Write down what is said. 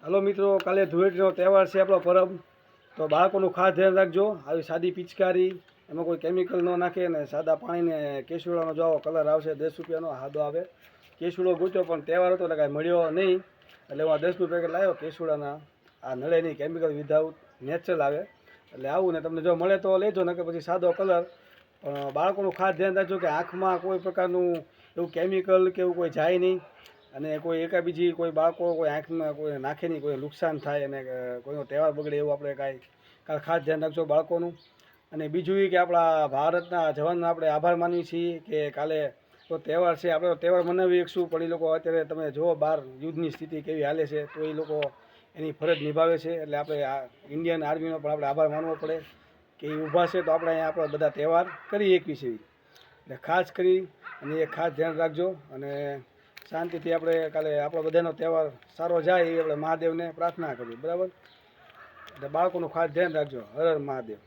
Hello મિત્રો, કાલે ધૂળેટીનો તહેવાર છે આપણો પરબ. તો બાળકોનું ખાસ ધ્યાન રાખજો. આવી સાદી પિચકારી, એમાં કોઈ કેમિકલ ન નાખે ને સાદા પાણીને કેસુડાનો જો કલર આવશે 10 રૂપિયાનો હાદો આવે. કેસુડો ગોત્યો પણ તહેવાર હતો એટલે કાંઈ મળ્યો નહીં, એટલે હું આ 10નું પેકેટ લાવ્યો કેસુડાના. આ નળે નહીં, કેમિકલ વિધાઉટ નેચરલ આવે. એટલે આવું ને તમને જો મળે તો લેજો, ને કે પછી સાદો કલર. પણ બાળકોનું ખાસ ધ્યાન રાખજો કે આંખમાં કોઈ પ્રકારનું એવું કેમિકલ કે એવું કોઈ જાય નહીં, અને કોઈ એકાબીજી કોઈ બાળકો કોઈ આંખમાં કોઈ નાખે નહીં, કોઈ નુકસાન થાય અને કોઈનો તહેવાર બગડે એવું આપણે કાંઈ ખાસ ધ્યાન રાખજો બાળકોનું. અને બીજું એ કે આપણા ભારતના જવાનનો આપણે આભાર માનીએ છીએ કે કાલે તો તહેવાર છે, આપણે તહેવાર મનાવી શકશું, પણ એ લોકો અત્યારે તમે જુઓ બહાર યુદ્ધની સ્થિતિ કેવી હાલે છે, તો એ લોકો એની ફરજ નિભાવે છે. એટલે આપણે આ ઇન્ડિયન આર્મીનો પણ આપણે આભાર માનવો પડે કે એ ઊભા છે, તો આપણે અહીંયા આપણા બધા તહેવાર કરી શકીએ છીએ. એટલે ખાસ કરી અને એ ખાસ ધ્યાન રાખજો, અને શાંતિથી આપણે કાલે આપણો બધાનો તહેવાર સારો જાય એ આપણે મહાદેવને પ્રાર્થના કરીએ. બરાબર? એટલે બાળકોનું ખાસ ધ્યાન રાખજો. હર હર મહાદેવ.